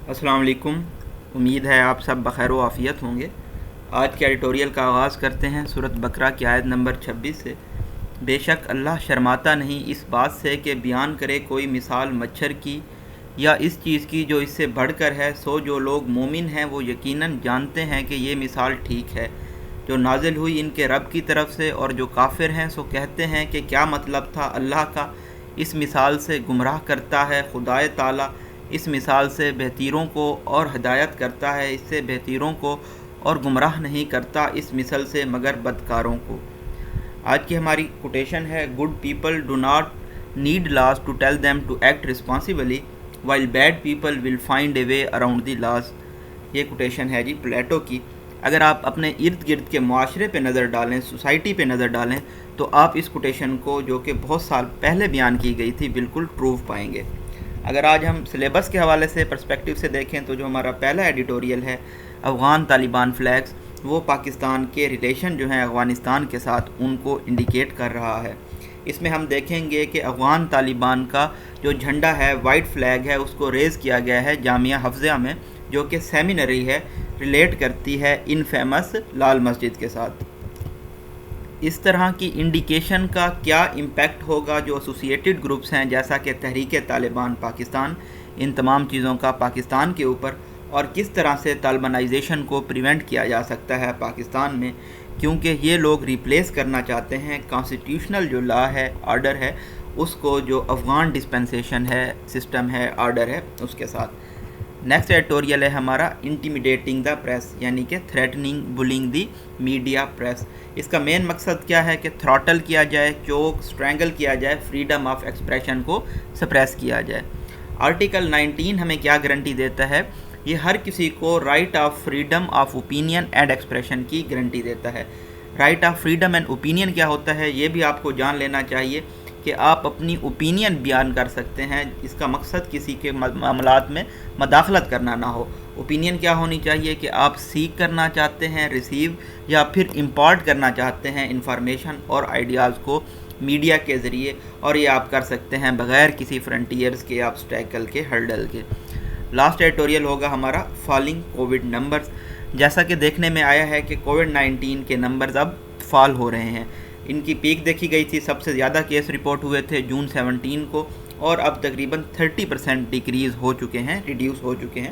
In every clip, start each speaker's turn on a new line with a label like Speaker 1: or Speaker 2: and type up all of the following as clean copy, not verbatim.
Speaker 1: السلام علیکم. امید ہے آپ سب بخیر و عافیت ہوں گے. آج کے ایڈیٹوریل کا آغاز کرتے ہیں سورۃ بقرہ کی آیت نمبر 26 سے. بے شک اللہ شرماتا نہیں اس بات سے کہ بیان کرے کوئی مثال مچھر کی یا اس چیز کی جو اس سے بڑھ کر ہے. سو جو لوگ مومن ہیں وہ یقیناً جانتے ہیں کہ یہ مثال ٹھیک ہے جو نازل ہوئی ان کے رب کی طرف سے، اور جو کافر ہیں سو کہتے ہیں کہ کیا مطلب تھا اللہ کا. اس مثال سے گمراہ کرتا ہے خدائے تعالیٰ، اس مثال سے بہتیروں کو اور ہدایت کرتا ہے، اس سے بہتیروں کو اور گمراہ نہیں کرتا اس مثل سے مگر بدکاروں کو. آج کی ہماری کوٹیشن ہے: good people do not need laws to tell them to act responsibly while bad people will find a way around the laws. یہ کوٹیشن ہے جی پلیٹو کی. اگر آپ اپنے ارد گرد کے معاشرے پہ نظر ڈالیں، سوسائٹی پہ نظر ڈالیں، تو آپ اس کوٹیشن کو جو کہ بہت سال پہلے بیان کی گئی تھی بالکل ٹرو پائیں گے. اگر آج ہم سلیبس کے حوالے سے پرسپیکٹیو سے دیکھیں تو جو ہمارا پہلا ایڈیٹوریل ہے افغان طالبان فلیگز، وہ پاکستان کے ریلیشن جو ہیں افغانستان کے ساتھ ان کو انڈیکیٹ کر رہا ہے. اس میں ہم دیکھیں گے کہ افغان طالبان کا جو جھنڈا ہے، وائٹ فلیگ ہے، اس کو ریز کیا گیا ہے جامعہ حفظیہ میں، جو کہ سیمینری ہے، ریلیٹ کرتی ہے انفیمس لال مسجد کے ساتھ. اس طرح کی انڈیکیشن کا کیا امپیکٹ ہوگا جو ایسوسیٹڈ گروپس ہیں جیسا کہ تحریک طالبان پاکستان، ان تمام چیزوں کا پاکستان کے اوپر، اور کس طرح سے طالبانائزیشن کو پریونٹ کیا جا سکتا ہے پاکستان میں، کیونکہ یہ لوگ ریپلیس کرنا چاہتے ہیں کانسٹیٹیوشنل جو لا ہے، آرڈر ہے، اس کو جو افغان ڈسپنسیشن ہے، سسٹم ہے، آرڈر ہے، اس کے ساتھ. نیکسٹ ایڈیٹوریل ہے ہمارا انٹیمیڈیٹنگ دا پریس، یعنی کہ تھریٹننگ بلنگ دی میڈیا پریس. اس کا مین مقصد کیا ہے کہ تھراٹل کیا جائے، چوک، سٹرینگل کیا جائے، فریڈم آف ایکسپریشن کو سپریس کیا جائے. آرٹیکل 19 ہمیں کیا گارنٹی دیتا ہے؟ یہ ہر کسی کو right of freedom of opinion and expression کی گارنٹی دیتا ہے. Right of freedom and opinion کیا ہوتا ہے یہ بھی آپ کو جان لینا چاہیے کہ آپ اپنی اوپینین بیان کر سکتے ہیں. اس کا مقصد کسی کے معاملات میں مداخلت کرنا نہ ہو. اوپینین کیا ہونی چاہیے کہ آپ سیکھ کرنا چاہتے ہیں، ریسیو یا پھر امپارٹ کرنا چاہتے ہیں انفارمیشن اور آئیڈیاز کو میڈیا کے ذریعے، اور یہ آپ کر سکتے ہیں بغیر کسی فرنٹیئرز کے، آبسٹیکل کے، ہرڈل کے. لاسٹ ایڈیٹوریل ہوگا ہمارا فالنگ کووڈ نمبرز. جیسا کہ دیکھنے میں آیا ہے کہ کووڈ 19 کے نمبرز اب فال ہو رہے ہیں. ان کی پیک دیکھی گئی تھی، سب سے زیادہ کیس رپورٹ ہوئے تھے جون 17 کو، اور اب تقریباً 30% ڈیکریز ہو چکے ہیں، ریڈیوس ہو چکے ہیں.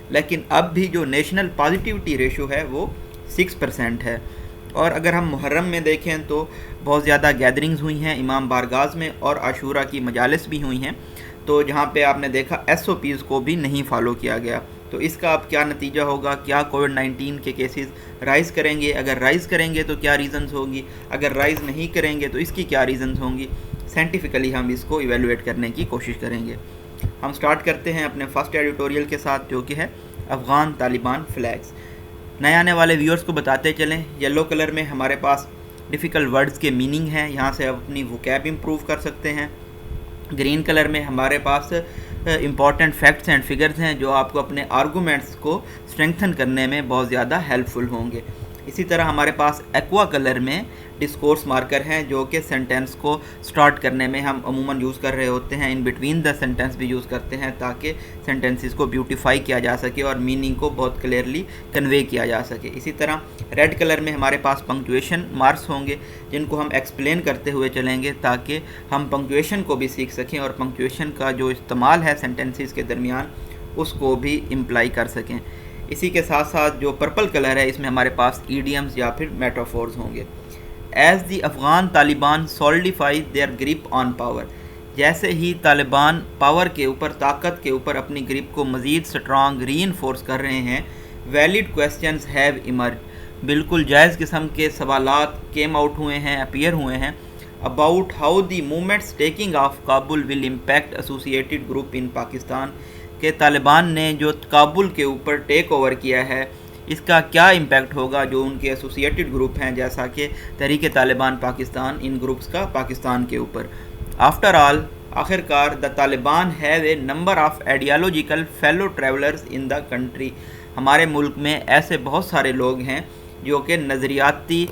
Speaker 1: لیکن اب بھی جو نیشنل پازیٹیوٹی ریشو ہے وہ 6% ہے. اور اگر ہم محرم میں دیکھیں تو بہت زیادہ گیدرنگز ہوئی ہیں امام بارگاہز میں، اور عاشورہ کی مجالس بھی ہوئی ہیں، تو جہاں پہ آپ نے دیکھا SOPs کو بھی نہیں فالو کیا گیا. تو اس کا اب کیا نتیجہ ہوگا؟ کیا کووڈ 19 کے کیسز رائز کریں گے؟ اگر رائز کریں گے تو کیا ریزنز ہوگی؟ اگر رائز نہیں کریں گے تو اس کی کیا ریزنز ہوں گی؟ سائنٹیفکلی ہم اس کو ایویلویٹ کرنے کی کوشش کریں گے. ہم سٹارٹ کرتے ہیں اپنے فرسٹ ایڈیٹوریل کے ساتھ، جو کہ ہے افغان طالبان فلیگز. نئے آنے والے ویورز کو بتاتے چلیں، یلو کلر میں ہمارے پاس ڈیفیکلٹ ورڈز کے میننگ ہیں، یہاں سے آپ اپنی وکیب امپروو کر سکتے ہیں. گرین کلر میں ہمارے پاس امپورٹنٹ فیکٹس اینڈ فگرز ہیں جو آپ کو اپنے آرگومنٹس کو اسٹرینگتھن کرنے میں بہت زیادہ ہیلپ فل ہوں گے. اسی طرح ہمارے پاس ایکوا کلر میں ڈسکورس مارکر ہیں جو کہ سینٹینس کو سٹارٹ کرنے میں ہم عموماً یوز کر رہے ہوتے ہیں. ان بٹوین دا سینٹینس بھی یوز کرتے ہیں تاکہ سینٹینسز کو بیوٹیفائی کیا جا سکے اور میننگ کو بہت کلیئرلی کنوے کیا جا سکے. اسی طرح ریڈ کلر میں ہمارے پاس پنکچویشن مارکس ہوں گے جن کو ہم ایکسپلین کرتے ہوئے چلیں گے تاکہ ہم پنکچویشن کو بھی سیکھ سکیں اور پنکچویشن کا جو استعمال ہے سینٹینسز کے درمیان اس کو بھی امپلائی کر سکیں. اسی کے ساتھ ساتھ جو پرپل کلر ہے اس میں ہمارے پاس ایڈیمز یا پھر میٹافورز ہوں گے. As the Afghan Taliban solidify their grip on power, جیسے ہی طالبان پاور کے اوپر، طاقت کے اوپر اپنی گرپ کو مزید سٹرانگ ری انفورس کر رہے ہیں، ویلڈ کویسچنز ہیو ایمرج، بالکل جائز قسم کے سوالات کیم آؤٹ ہوئے ہیں، اپیئر ہوئے ہیں، about how the movements taking of Kabul will impact associated group in Pakistan, کہ طالبان نے جو کابل کے اوپر ٹیک اوور کیا ہے اس کا کیا امپیکٹ ہوگا جو ان کے ایسوسیٹڈ گروپ ہیں جیسا کہ تحریک طالبان پاکستان، ان گروپس کا پاکستان کے اوپر. آفٹر آل، آخر کار، the Taliban have a number of ideological fellow travellers in the country, ہمارے ملک میں ایسے بہت سارے لوگ ہیں جو کہ نظریاتی،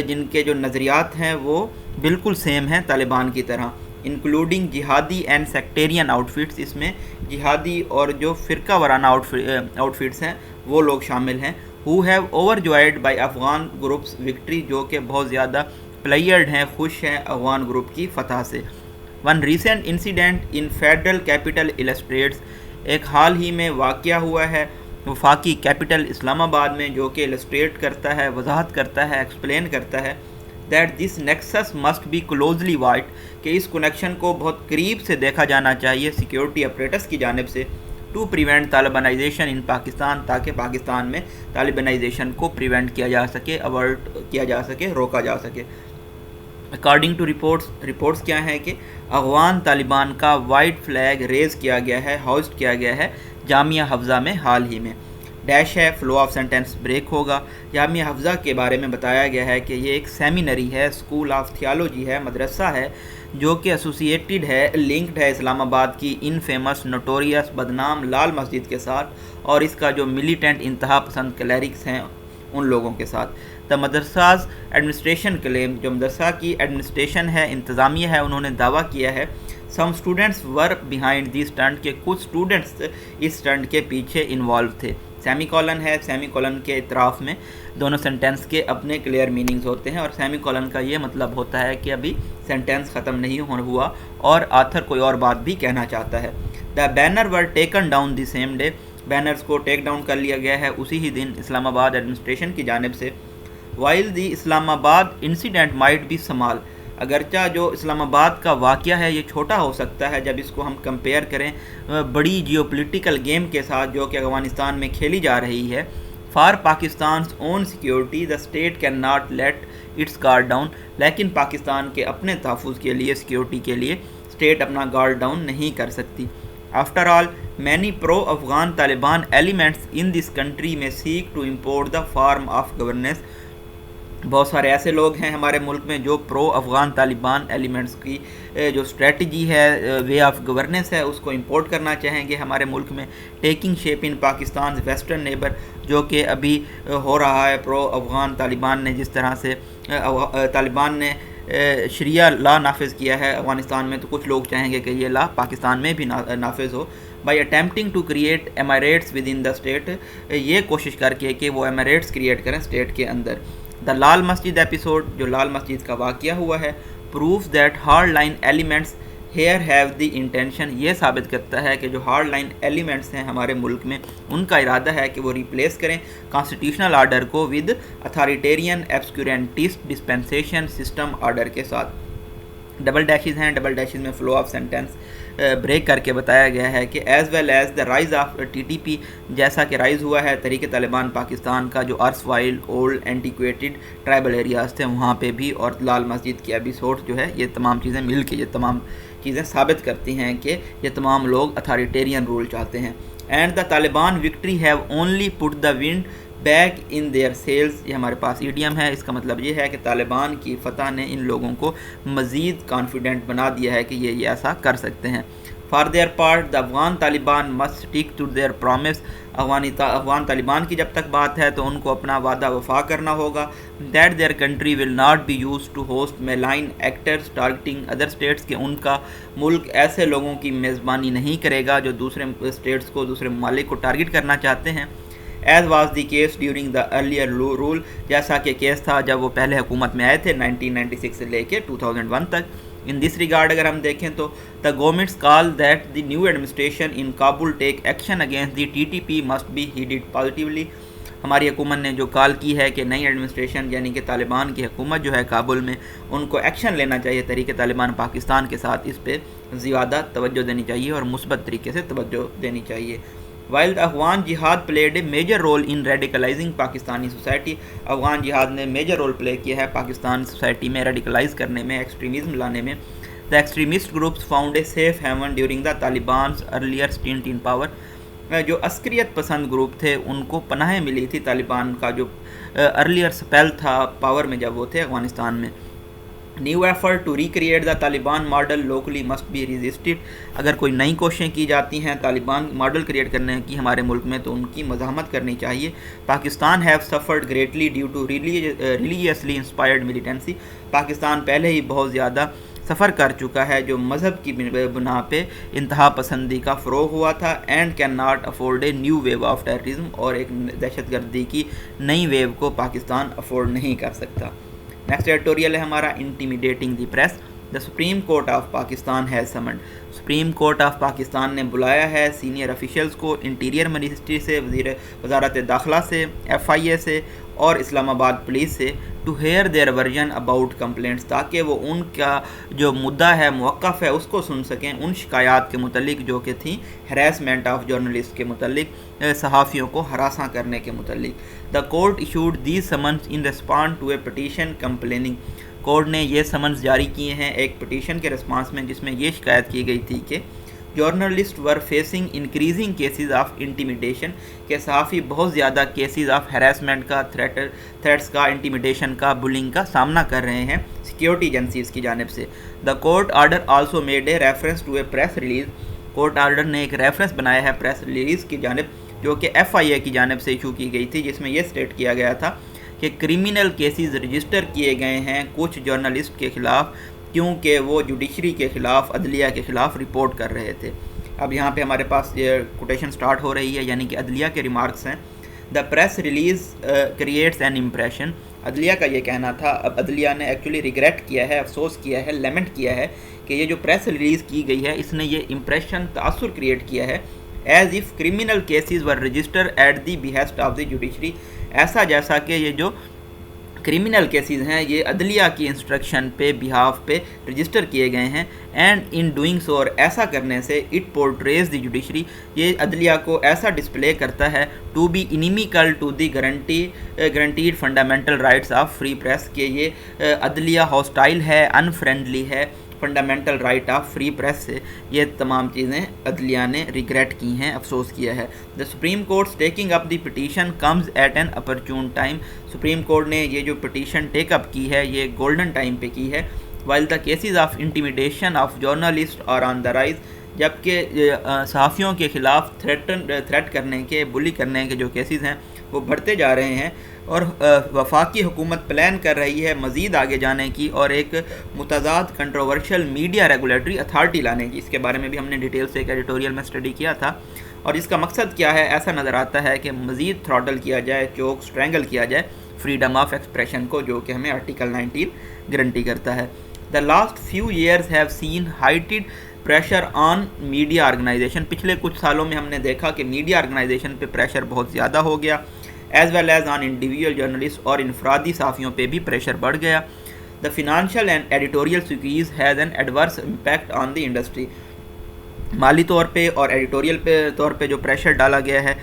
Speaker 1: جن کے جو نظریات ہیں وہ بالکل سیم ہیں طالبان کی طرح. انکلوڈنگ جہادی اینڈ سیکٹیرین آؤٹ فٹس، اس میں جہادی اور جو فرقہ وارانہ آؤٹ فٹس ہیں وہ لوگ شامل ہیں. who have overjoyed by Afghan groups victory, جو کہ بہت زیادہ پلیئرڈ ہیں، خوش ہیں افغان گروپ کی فتح سے. ون ریسنٹ انسیڈنٹ ان فیڈرل کیپٹل illustrates، ایک حال ہی میں واقعہ ہوا ہے وفاقی کیپٹل اسلام آباد میں، جو کہ illustrate کرتا ہے، وضاحت کرتا ہے، ایکسپلین کرتا ہے that this nexus must be closely watched، کہ اس کنیکشن کو بہت قریب سے دیکھا جانا چاہیے سیکیورٹی اپریٹس کی جانب سے ٹو پریونٹ طالبانائزیشن ان پاکستان، تاکہ پاکستان میں طالبانائزیشن کو پریونٹ کیا جا سکے، اوائڈ کیا جا سکے، روکا جا سکے. اکارڈنگ ٹو رپورٹس کیا ہیں کہ افغان طالبان کا وائٹ فلیگ ریز کیا گیا ہے، ہوسٹ کیا گیا ہے جامعہ حفظہ میں حال ہی میں. ڈیش ہے، فلو آف سینٹینس بریک ہوگا. جامعہ حفظہ کے بارے میں بتایا گیا ہے کہ یہ ایک سیمینری ہے، اسکول آف تھیالوجی ہے، مدرسہ ہے، جو کہ ایسوسیٹڈ ہے، لنکڈ ہے اسلام آباد کی ان فیمس نوٹوریس بدنام لال مسجد کے ساتھ، اور اس کا جو ملیٹنٹ انتہا پسند کلیرکس ہیں ان لوگوں کے ساتھ. دا مدرساز ایڈمنسٹریشن کلیم، جو مدرسہ کی ایڈمنسٹریشن ہے، انتظامیہ ہے، انہوں نے دعویٰ کیا ہے some students were behind the stunt, کے کچھ اسٹوڈنٹس اس اسٹنٹ کے پیچھے انوالو تھے. سیمی کولن ہے، سیمی کولن کے اطراف میں دونوں سینٹینس کے اپنے کلیئر میننگز ہوتے ہیں، اور سیمی کولن کا یہ مطلب ہوتا ہے کہ ابھی سینٹینس ختم نہیں ہوا اور آتھر کوئی اور بات بھی کہنا چاہتا ہے. The banner were taken down the same day, banners کو ٹیک ڈاؤن کر لیا گیا ہے اسی ہی دن اسلام آباد ایڈمنسٹریشن کی جانب سے. وائل دی اسلام آباد انسیڈنٹ مائٹ بی سمال، اگرچہ جو اسلام آباد کا واقعہ ہے یہ چھوٹا ہو سکتا ہے جب اس کو ہم کمپیئر کریں بڑی جیو پولیٹیکل گیم کے ساتھ جو کہ افغانستان میں کھیلی جا رہی ہے. For Pakistan's own security the state can not let its guard down, لیکن پاکستان کے اپنے تحفظ کے لیے، سیکیورٹی کے لیے اسٹیٹ اپنا گارڈ ڈاؤن نہیں کر سکتی. After all many pro Afghan Taliban elements in this country میں seek to import the form of governance, بہت سارے ایسے لوگ ہیں ہمارے ملک میں جو پرو افغان طالبان ایلیمنٹس کی جو اسٹریٹجی ہے، وے آف گورننس ہے، اس کو امپورٹ کرنا چاہیں گے ہمارے ملک میں. ٹیکنگ شیپ ان پاکستان ویسٹرن نیبر، جو کہ ابھی ہو رہا ہے پرو افغان طالبان نے جس طرح سے طالبان نے شریعہ لا نافذ کیا ہے افغانستان میں، تو کچھ لوگ چاہیں گے کہ یہ لا پاکستان میں بھی نافذ ہو. By attempting to create emirates within the state, یہ کوشش کر کے کہ وہ ایمریٹس کریٹ کریں اسٹیٹ کے اندر. دا لال مسجد ایپیسوڈ، جو لال مسجد کا واقعہ ہوا ہے، proof that hard line elements here have the intention, یہ ثابت کرتا ہے کہ جو ہارڈ لائن ایلیمنٹس ہیں ہمارے ملک میں ان کا ارادہ ہے کہ وہ ریپلیس کریں کانسٹیٹیوشنل آرڈر کو with authoritarian obscurantist dispensation system order کے ساتھ. ڈبل ڈیشز ہیں، ڈبل ڈیشز میں فلو آف سینٹینس بریک کر کے بتایا گیا ہے کہ as well as the rise of T T P, جیسا کہ رائز ہوا ہے تحریک طالبان پاکستان کا، جو ارس وائل اولڈ اینٹیکویٹڈ ٹرائبل ایریاز تھے وہاں پہ بھی، اور لال مسجد کی ایپیسوڈ جو ہے، یہ تمام چیزیں مل کے یہ تمام چیزیں ثابت کرتی ہیں کہ یہ تمام لوگ اتھارٹیرین رول چاہتے ہیں. And the Taliban victory have only put the wind back in their sails, یہ ہمارے پاس ایڈیم ہے، اس کا مطلب یہ ہے کہ طالبان کی فتح نے ان لوگوں کو مزید کانفیڈنٹ بنا دیا ہے کہ یہ ایسا کر سکتے ہیں. For their part the Afghan Taliban must stick to their promise, Afghan Taliban کی جب تک بات ہے تو ان کو اپنا وعدہ وفا کرنا ہوگا. That their country will not be used to host malign actors targeting other states, کہ ان کا ملک ایسے لوگوں کی میزبانی نہیں کرے گا جو دوسرے اسٹیٹس کو، دوسرے ممالک کو ٹارگیٹ کرنا چاہتے ہیں. As was the case during the earlier rule, جیسا کہ کیس تھا جب وہ پہلے حکومت میں آئے تھے 1996 سے لے کے 2001 تک. ان دس ریگارڈ اگر ہم دیکھیں تو the government's call that the new administration in Kabul take action against the T T P must be heeded positively, ہماری حکومت نے جو کال کی ہے کہ نئی ایڈمنسٹریشن یعنی کہ طالبان کی حکومت جو ہے کابل میں، ان کو ایکشن لینا چاہیے تحریک طالبان پاکستان کے ساتھ، اس پہ زیادہ توجہ دینی چاہیے اور مثبت طریقے سے توجہ دینی چاہیے. While the افغان جہاد played a major role in radicalizing Pakistani society, Afghan جہاد نے میجر رول پلے کیا ہے پاکستان سوسائٹی میں ریڈیکلائز کرنے میں، ایکسٹریمزم لانے میں. The extremist groups found a safe haven during the Taliban's earlier stint in power، جو عسکریت پسند گروپ تھے ان کو پناہ ملی تھی طالبان کا جو ارلیئر سپیل تھا پاور میں جب وہ تھے افغانستان میں. New effort to recreate the Taliban model locally must be resisted, اگر کوئی نئی کوششیں کی جاتی ہیں طالبان ماڈل کریٹ کرنے کی ہمارے ملک میں تو ان کی مزاحمت کرنی چاہیے. Pakistan have suffered greatly due to religiously inspired militancy, Pakistan پہلے ہی بہت زیادہ سفر کر چکا ہے جو مذہب کی بنا پہ انتہا پسندی کا فروغ ہوا تھا، and can not afford a new wave of terrorism, اور ایک دہشت گردی کی نئی ویو کو پاکستان افورڈ نہیں کر سکتا۔ نیکسٹ ایڈیٹوریل ہے ہمارا intimidating the press. The supreme court of Pakistan has summoned, supreme court of Pakistan نے بلایا ہے سینئر افیشلز کو انٹیریئر منسٹری سے، وزارت داخلہ سے، FIA سے اور اسلام آباد پولیس سے، to hear their version about complaints, تاکہ وہ ان کا جو مدعا ہے، موقف ہے، اس کو سن سکیں ان شکایات کے متعلق جو کہ تھیں ہراسمنٹ آف جرنلسٹ کے متعلق، صحافیوں کو ہراساں کرنے کے متعلق۔ The court issued these summons in response to a petition complaining, court نے یہ سمنس جاری کیے ہیں ایک پٹیشن کے رسپانس میں جس میں یہ شکایت کی گئی تھی کہ journalist were facing increasing cases of intimidation, کہ صحافی بہت زیادہ کیسز آف ہراسمنٹ کا، تھریٹس کا، انٹیمیڈیشن کا، بلنگ کا سامنا کر رہے ہیں سیکیورٹی ایجنسیز کی جانب سے۔ The court order also made a reference to a press release, court order نے ایک ریفرنس بنایا ہے پریس ریلیز کی جانب جو کہ FIA کی جانب سے ایشو کی گئی تھی، جس میں یہ سٹیٹ کیا گیا تھا کہ کرمنل کیسز رجسٹر کیے گئے ہیں کچھ جرنلسٹ کے خلاف کیونکہ وہ جوڈیشری کے خلاف، عدلیہ کے خلاف رپورٹ کر رہے تھے۔ اب یہاں پہ ہمارے پاس یہ کوٹیشن سٹارٹ ہو رہی ہے، یعنی کہ عدلیہ کے ریمارکس ہیں۔ The press release creates an impression, عدلیہ کا یہ کہنا تھا، اب عدلیہ نے ایکچولی ریگریٹ کیا ہے، افسوس کیا ہے، لیمنٹ کیا ہے کہ یہ جو پریس ریلیز کی گئی ہے اس نے یہ امپریشن، تاثر کریٹ کیا ہے، as if criminal cases were register at the behest of the judiciary, ایسا جیسا کہ یہ جو کرمنل کیسز ہیں یہ عدلیہ کی انسٹرکشن پہ، بہاف پہ رجسٹر کیے گئے ہیں، اینڈ ان ڈوئنگ سو، اور ایسا کرنے سے اٹ پورٹریز دی جوڈیشری، یہ عدلیہ کو ایسا ڈسپلے کرتا ہے to be inimical to the guaranteed fundamental rights of free press, کہ یہ عدلیہ ہاسٹائل ہے، ان فرینڈلی ہے fundamental right of free press سے۔ یہ تمام چیزیں عدلیہ نے ریگریٹ کی ہیں، افسوس کیا ہے۔ The supreme court's taking up the petition comes at an opportune time, supreme court نے یہ جو پٹیشن ٹیک اپ کی ہے یہ گولڈن ٹائم پہ کی ہے۔ While the cases of intimidation of journalist are on the rise, جبکہ صحافیوں کے خلاف تھریٹ کرنے کے، بلی کرنے کے جو کیسز ہیں وہ بڑھتے جا رہے ہیں، اور وفاقی حکومت پلان کر رہی ہے مزید آگے جانے کی اور ایک متضاد کنٹروورشل میڈیا ریگولیٹری اتھارٹی لانے کی۔ اس کے بارے میں بھی ہم نے ڈیٹیل سے ایک ایڈیٹوریل میں اسٹڈی کیا تھا، اور اس کا مقصد کیا ہے؟ ایسا نظر آتا ہے کہ مزید تھراٹل کیا جائے، چوک، اسٹرینگل کیا جائے فریڈم آف ایکسپریشن کو، جو کہ ہمیں آرٹیکل 19 گارنٹی کرتا ہے۔ The last few years have seen ہائٹڈ پریشر آن میڈیا آرگنائزیشن، پچھلے کچھ سالوں میں ہم نے دیکھا کہ میڈیا آرگنائزیشن پہ پریشر بہت زیادہ ہو گیا، as well as on individual journalist, اور انفرادی صحافیوں پہ بھی پریشر بڑھ گیا۔ The financial and editorial squeeze has an adverse impact on the industry, مالی طور پہ اور ایڈیٹوریل طور پہ جو پریشر ڈالا گیا ہے،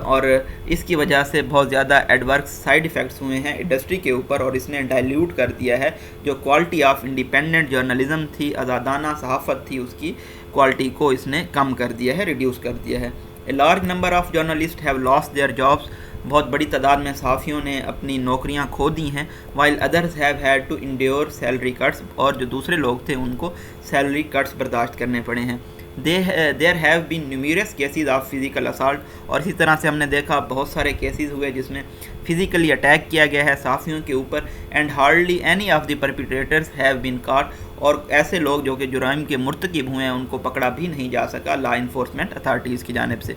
Speaker 1: اور اس کی وجہ سے بہت زیادہ ایڈورس سائیڈ ایفیکٹس ہوئے ہیں انڈسٹری کے اوپر، اور اس نے ڈائلیوٹ کر دیا ہے جو کوالٹی آف انڈیپینڈنٹ جرنلزم تھی، آزادانہ صحافت تھی، اس کی کوالٹی کو اس نے کم کر دیا ہے، ریڈیوس کر دیا ہے۔ A large number of journalist have lost their jobs, بہت بڑی تعداد میں صحافیوں نے اپنی نوکریاں کھو دی ہیں، while others have had to endure salary cuts, اور جو دوسرے لوگ تھے ان کو سیلری کٹس برداشت کرنے پڑے ہیں۔ There have been numerous cases of physical assault, اور اسی طرح سے ہم نے دیکھا بہت سارے کیسز ہوئے جس میں فزیکلی اٹیک کیا گیا ہے صحافیوں کے اوپر، and hardly any of the perpetrators have been caught, اور ایسے لوگ جو کہ جرائم کے مرتکب ہوئے ہیں ان کو پکڑا بھی نہیں جا سکا لا انفورسمنٹ اتھارٹیز کی جانب سے۔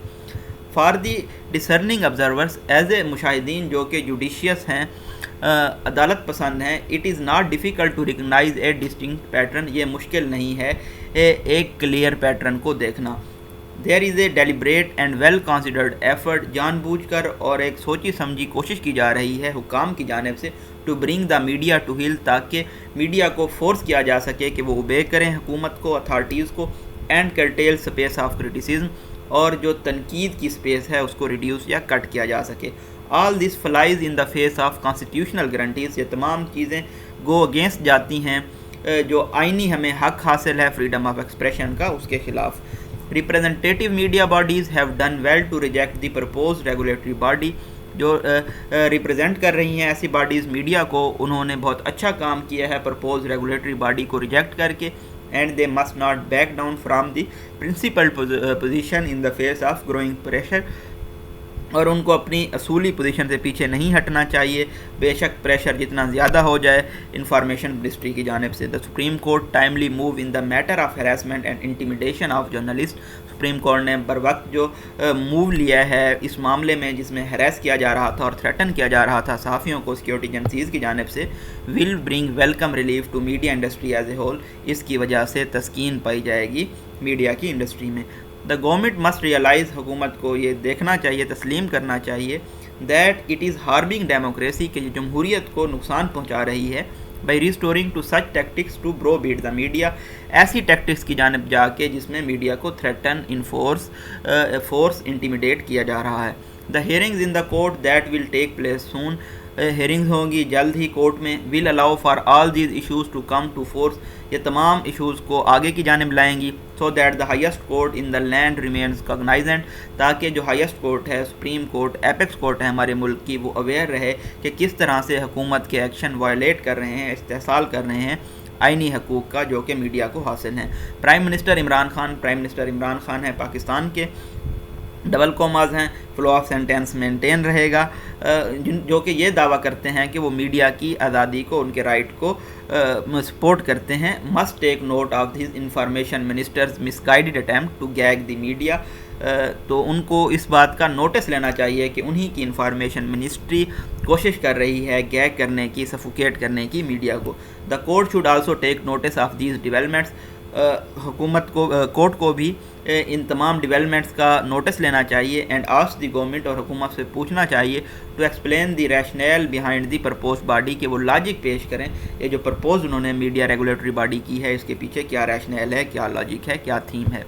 Speaker 1: For the discerning observers, as a مشاہدین جو کہ جوڈیشیس ہیں، عدالت پسند ہیں، it is not difficult to recognise a distinct pattern, یہ مشکل نہیں ہے ایک کلیئر پیٹرن کو دیکھنا۔ There is a deliberate and well considered effort, جان بوجھ کر اور ایک سوچی سمجھی کوشش کی جا رہی ہے حکام کی جانب سے، to bring the media to heel, تاکہ میڈیا کو فورس کیا جا سکے کہ وہ اوبے کریں حکومت کو، اتھارٹیز کو، and curtail space of criticism, اور جو تنقید کی اسپیس ہے اس کو ریڈیوس یا کٹ کیا جا سکے۔ All this flies in the face of constitutional guarantees, یہ تمام چیزیں گو اگینسٹ جاتی ہیں جو آئینی ہمیں حق حاصل ہے فریڈم آف ایکسپریشن کا، اس کے خلاف۔ Representative media bodies have done well to reject the propose regulatory body, جو ریپرزینٹ کر رہی ہیں ایسی باڈیز میڈیا کو، انہوں نے بہت اچھا کام کیا ہے پرپوز ریگولیٹری باڈی کو ریجیکٹ کر کے، and they must not back down from the principle position in the face of growing pressure اور ان کو اپنی اصولی پوزیشن سے پیچھے نہیں ہٹنا چاہیے، بے شک پریشر جتنا زیادہ ہو جائے انفارمیشن منسٹری کی جانب سے۔ The supreme court timely move in the matter of harassment and intimidation of journalist. Supreme court نے بر وقت جو موو لیا ہے اس معاملے میں جس میں ہیراس کیا جا رہا تھا اور تھریٹن کیا جا رہا تھا صحافیوں کو سیکورٹی ایجنسیز کی جانب سے، will bring welcome relief to media industry as a whole. اس کی وجہ سے تسکین پائی جائے گی میڈیا کی انڈسٹری میں۔ دا گورنمنٹ مسٹ ریئلائز، حکومت کو یہ دیکھنا چاہیے، تسلیم کرنا چاہیے that it is harming democracy, کہ جمہوریت کو نقصان پہنچا رہی ہے by restoring to such tactics to browbeat the media, ایسی ٹیکٹکس کی جانب جا کے جس میں میڈیا کو تھریٹن فورس انٹیمیڈیٹ کیا جا رہا ہے۔ The hearings in the court that will take place soon, hearings ہوں گی جلد ہی کورٹ میں، will allow for all these issues to come to fore, یہ تمام ایشوز کو آگے کی جانب لائیں گی، so that the highest court in the land remains cognizant, تاکہ جو ہائیسٹ کورٹ ہے، سپریم کورٹ، ایپیکس کورٹ ہے ہمارے ملک کی، وہ اویئر رہے کہ کس طرح سے حکومت کے ایکشن وائلیٹ کر رہے ہیں، استحصال کر رہے ہیں آئینی حقوق کا جو کہ میڈیا کو حاصل ہیں۔ پرائم منسٹر عمران خان ہے پاکستان کے، ڈبل کوماز ہیں، فلو آف سینٹینس مینٹین رہے گا، جو کہ یہ دعویٰ کرتے ہیں کہ وہ میڈیا کی آزادی کو، ان کے رائٹ کو سپورٹ کرتے ہیں۔ Must take note of these information ministers misguided attempt to gag the media, تو ان کو اس بات کا نوٹس لینا چاہیے کہ انہی کی انفارمیشن منسٹری کوشش کر رہی ہے گیگ کرنے کی، سفوکیٹ کرنے کی میڈیا کو۔ The court should also take notice of these developments, حکومت کو، کورٹ کو بھی ان تمام ڈیولپمنٹس کا نوٹس لینا چاہیے، اینڈ آسک دی گورنمنٹ، اور حکومت سے پوچھنا چاہیے to explain the rationale behind the purpose body, کہ وہ لاجک پیش کریں، یہ جو پرپوز انہوں نے میڈیا ریگولیٹری باڈی کی ہے اس کے پیچھے کیا ریشنیل ہے، کیا لاجک ہے، کیا تھیم ہے۔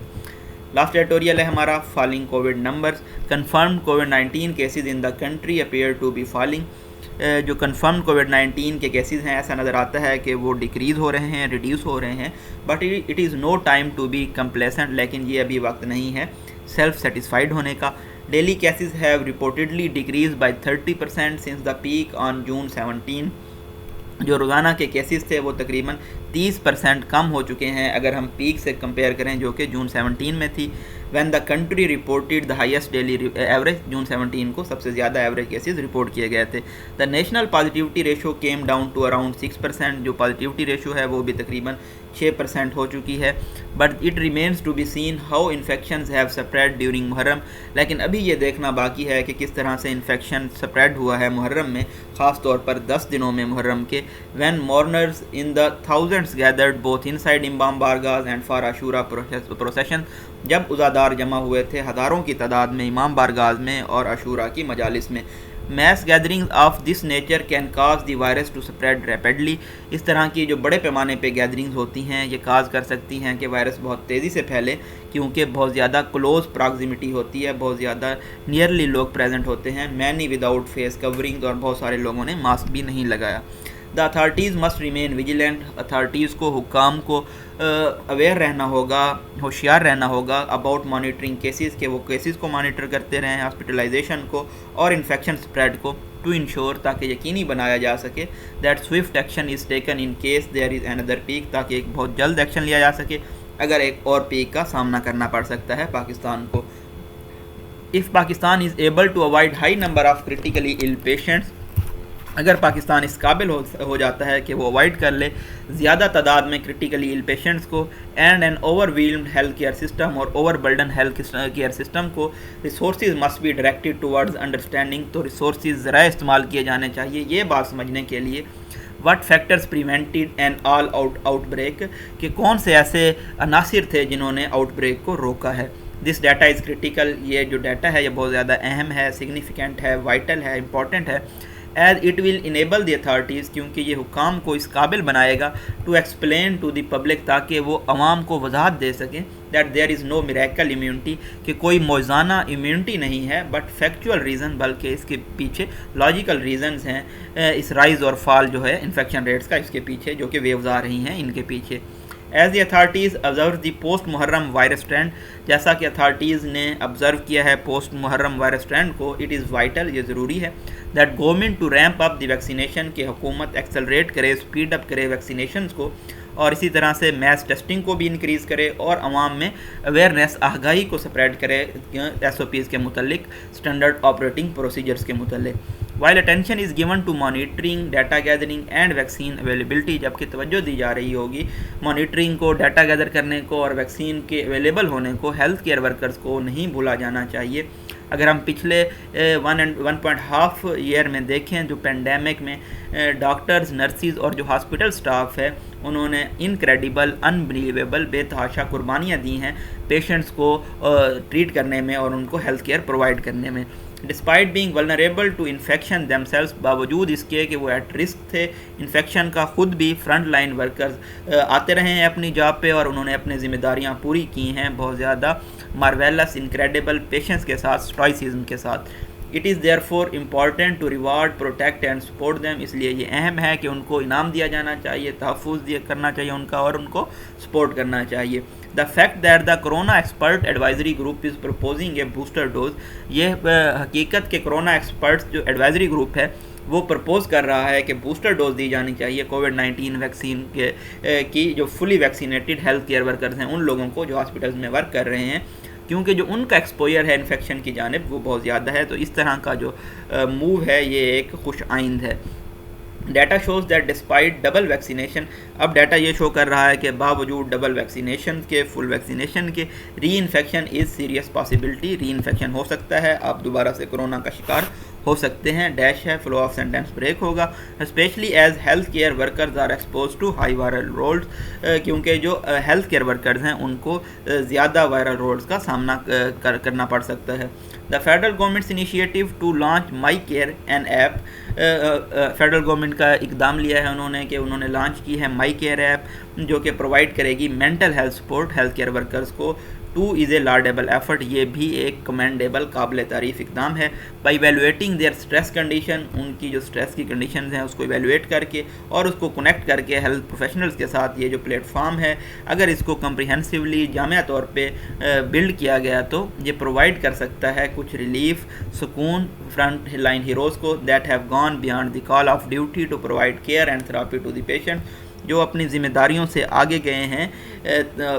Speaker 1: لاسٹ ایڈیٹوریل ہے ہمارا، فالنگ کووڈ نمبرز، کنفرمڈ کووڈ-19 cases in the country appear to be falling, جو کنفرمڈ کووڈ-19 کے کیسز ہیں ایسا نظر آتا ہے کہ وہ ڈیکریز ہو رہے ہیں، ریڈیوس ہو رہے ہیں، but it is no time to be complacent, لیکن یہ ابھی وقت نہیں ہے سیلف سیٹسفائیڈ ہونے کا۔ Daily cases have reportedly decrease by 30% since the peak on June 17، جو روزانہ کے کیسز تھے وہ تقریباً 30% کم ہو چکے ہیں اگر ہم پیک سے کمپیئر کریں جو کہ جون 17 میں تھی۔ When the country reported the highest daily average, June 17 کو سب سے زیادہ ایوریج کیسز رپورٹ کیے گئے تھے۔ The national positivity ratio came down to around 6%، جو پازیٹیوٹی ریشو ہے وہ بھی تقریباً 6% ہو چکی ہے۔ But it remains to be seen how infections have spread during Muharram, لیکن ابھی یہ دیکھنا باقی ہے کہ کس طرح سے انفیکشن سپریڈ ہوا ہے محرم میں، خاص طور پر 10 دنوں میں محرم کے۔ When mourners in the thousands gathered both inside امام بارگاہز اینڈ فار عاشورہ پروسیشن، جب عزادار جمع ہوئے تھے ہزاروں کی تعداد میں امام بارگاہز میں اور عاشورہ کی مجالس میں۔ Mass gatherings of this nature can cause the virus to spread rapidly, اس طرح کی جو بڑے پیمانے پہ گیدرنگز ہوتی ہیں یہ کاز کر سکتی ہیں کہ وائرس بہت تیزی سے پھیلے، کیونکہ بہت زیادہ کلوز پراکزیمیٹی ہوتی ہے، بہت زیادہ نیئرلی لوگ پریزنٹ ہوتے ہیں، مینی وداؤٹ فیس کورنگ، اور بہت سارے لوگوں نے ماسک بھی نہیں لگایا۔ The authorities must remain vigilant, authorities کو، حکام کو اویئر رہنا ہوگا، ہوشیار رہنا ہوگا اباؤٹ مانیٹرنگ کیسز، کہ وہ کیسز کو مانیٹر کرتے رہیں، ہاسپٹلائزیشن کو اور انفیکشن سپریڈ کو، ٹو انشور، تاکہ یقینی بنایا جا سکے that swift action is taken in case there is another peak, تاکہ ایک بہت جلد ایکشن لیا جا سکے اگر ایک اور پیک کا سامنا کرنا پڑ سکتا ہے پاکستان کو۔ If Pakistan is able to avoid high number of critically ill patients, اگر پاکستان اس قابل ہو جاتا ہے کہ وہ اوائڈ کر لے زیادہ تعداد میں کریٹیکلی ill پیشنٹس کو، and an overwhelmed health care system, اور overburden health care system کو، resources must be directed towards understanding, تو ریسورسز ذرائع استعمال کیے جانے چاہیے یہ بات سمجھنے کے لیے what factors prevented an all outbreak, کہ کون سے ایسے عناصر تھے جنہوں نے آؤٹ بریک کو روکا ہے۔ دس ڈیٹا از کریٹیکل، یہ جو ڈیٹا ہے یہ بہت زیادہ اہم ہے، سگنیفیکینٹ ہے، وائٹل ہے، امپورٹنٹ ہے، as it will enable the authorities, کیونکہ یہ حکام کو اس قابل بنائے گا to explain to the public, تاکہ وہ عوام کو وضاحت دے سکیں that there is no miracle immunity, کہ کوئی موزانہ امیونٹی نہیں ہے، بٹ فیکچوئل ریزن، بلکہ اس کے پیچھے لاجیکل ریزنز ہیں، اس رائز اور فال جو ہے انفیکشن ریٹس کا اس کے پیچھے، جو کہ ویوز آ رہی ہیں ان کے پیچھے۔ As the authorities observe the post Muharram virus trend, جیسا کہ اتھارٹیز نے آبزرو کیا ہے پوسٹ محرم وائرس ٹرینڈ کو، اٹ از وائٹل، یہ ضروری ہے that government to ramp up the vaccination, کہ حکومت ایکسلریٹ کرے، اسپیڈ اپ کرے ویکسینیشنز کو، اور اسی طرح سے میس ٹیسٹنگ کو بھی انکریز کرے اور عوام میں اویئرنیس آگاہی کو سپریڈ کرے ایس او پیز کے متعلق، اسٹینڈرڈ آپریٹنگ پروسیجرز کے متعلق. While attention is given to monitoring, data gathering and vaccine availability، جبکہ توجہ دی جا رہی ہوگی مانیٹرنگ کو، ڈیٹا گیدر کرنے کو اور ویکسین کے اویلیبل ہونے کو، ہیلتھ کیئر ورکرز کو نہیں بھولا جانا چاہیے. اگر ہم پچھلے 1.5 ایئر میں دیکھیں جو پینڈیمک میں ڈاکٹرز، نرسز اور جو ہاسپٹل سٹاف ہے انہوں نے انکریڈیبل، انبلیویبل، بے تحاشا قربانیاں دی ہیں پیشنٹس کو ٹریٹ کرنے میں اور ان کو ہیلتھ کیئر پرووائڈ کرنے میں. Despite being vulnerable to infection themselves, باوجود اس کے کہ وہ ایٹ رسک تھے انفیکشن کا، خود بھی فرنٹ لائن ورکرز آتے رہے ہیں اپنی جاب پہ اور انہوں نے اپنی ذمہ داریاں پوری کی ہیں بہت زیادہ مارویلس، انکریڈیبل پیشنس کے ساتھ، اسٹوائسزم کے ساتھ. It is therefore important to reward, protect and support them, اس لیے یہ اہم ہے کہ ان کو انعام دیا جانا چاہیے، تحفظ کرنا چاہیے ان کا اور ان کو سپورٹ کرنا چاہیے. The fact that the Corona Expert Advisory Group is proposing a booster dose، یہ حقیقت کہ کرونا ایکسپرٹس جو ایڈوائزری گروپ ہے وہ پرپوز کر رہا ہے کہ بوسٹر ڈوز دی جانی چاہیے کووڈ-19 ویکسین کی جو فلی ویکسینیٹڈ ہیلتھ کیئر ورکرز ہیں ان لوگوں کو جو ہاسپٹلز میں ورک کر رہے ہیں، کیونکہ جو ان کا ایکسپوئر ہے انفیکشن کی جانب وہ بہت زیادہ ہے. تو اس طرح کا جو موو ہے یہ ایک خوش آئند ہے. Data shows that despite double vaccination, اب ڈیٹا یہ شو کر رہا ہے کہ باوجود ڈبل ویکسینیشن کے، فل ویکسینیشن کے، reinfection is serious possibility, reinfection ہو سکتا ہے، آپ دوبارہ سے کرونا کا شکار ہو سکتے ہیں. ڈیش ہے، فلو آف سینٹینس بریک ہوگا. Especially as health care workers are expose to high viral loads, کیونکہ جو ہیلتھ کیئر ورکرز ہیں ان کو زیادہ وائرل رولز کا سامنا کرنا پڑ سکتا ہے. The federal government's initiative to launch my care an app, federal government کا اقدام لیا ہے انہوں نے لانچ کی ہے مائی کیئر ایپ جو کہ پرووائڈ کرے گی mental health support health care workers کو. To is a laudable effort, یہ بھی ایک کمینڈیبل، قابل تعریف اقدام ہے. By evaluating their stress condition, ان کی جو اسٹریس کی کنڈیشنز ہیں اس کو ایویلویٹ کر کے اور اس کو کنیکٹ کر کے ہیلتھ پروفیشنلز کے ساتھ یہ جو پلیٹ فارم ہے اگر اس کو کمپریہنسولی جامع طور پہ بلڈ کیا گیا تو یہ پرووائڈ کر سکتا ہے کچھ ریلیف، سکون فرنٹ لائن ہیروز کو that have gone beyond the call of duty to provide care and therapy to the patient, جو اپنی ذمہ داریوں سے آگے گئے ہیں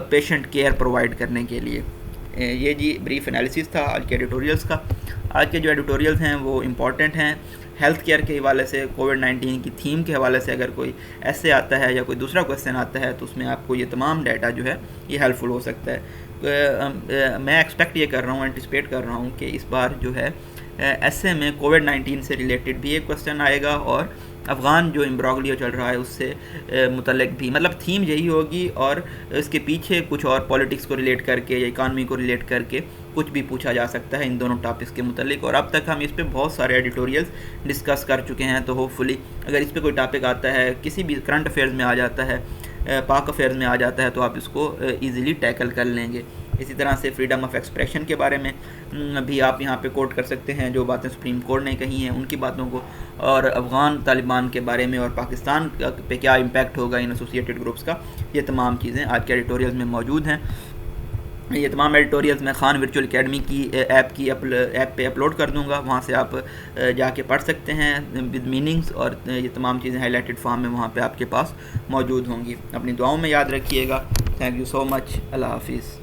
Speaker 1: پیشنٹ کیئر پرووائڈ کرنے کے لیے. یہ جی بریف انالیسس تھا آج کے ایڈیٹوریلز کا. آج کے جو ایڈیٹوریلز ہیں وہ امپورٹنٹ ہیں ہیلتھ کیئر کے حوالے سے، کووڈ-19 کی تھیم کے حوالے سے. اگر کوئی ایسے آتا ہے یا کوئی دوسرا کویسچن آتا ہے تو اس میں آپ کو یہ تمام ڈیٹا جو ہے یہ ہیلپ فل ہو سکتا ہے. میں ایکسپیکٹ یہ کر رہا ہوں، اینٹیسپیٹ کر رہا ہوں کہ اس بار جو ہے ایسے میں کووڈ-19 سے ریلیٹڈ بھی ایک کویسچن آئے گا اور افغان جو امبراگلیو چل رہا ہے اس سے متعلق بھی، مطلب تھیم یہی ہوگی اور اس کے پیچھے کچھ اور پولیٹکس کو ریلیٹ کر کے یا اکانومی کو ریلیٹ کر کے کچھ بھی پوچھا جا سکتا ہے ان دونوں ٹاپکس کے متعلق. اور اب تک ہم اس پہ بہت سارے ایڈیٹوریلز ڈسکس کر چکے ہیں، تو ہوپ فلی اگر اس پہ کوئی ٹاپک آتا ہے، کسی بھی کرنٹ افیئرز میں آ جاتا ہے، پاک افیئرز میں آ جاتا ہے، تو آپ اس کو ایزیلی ٹیکل کر لیں گے. اسی طرح سے فریڈم آف ایکسپریشن کے بارے میں بھی آپ یہاں پہ کوٹ کر سکتے ہیں جو باتیں سپریم کورٹ نے کہی ہیں ان کی باتوں کو، اور افغان طالبان کے بارے میں اور پاکستان پہ کیا امپیکٹ ہوگا ان ایسوسیٹڈ گروپس کا. یہ تمام چیزیں آج کے ایڈیٹوریلز میں موجود ہیں. یہ تمام ایڈیٹوریلز میں خان ورچوئل اکیڈمی کی ایپ پہ اپلوڈ کر دوں گا، وہاں سے آپ جا کے پڑھ سکتے ہیں ود میننگز، اور یہ تمام چیزیں ہائی لائٹڈ فارم میں وہاں پہ آپ کے پاس موجود ہوں گی. اپنی دعاؤں میں یاد رکھیے گا. تھینک یو سو مچ. اللہ حافظ.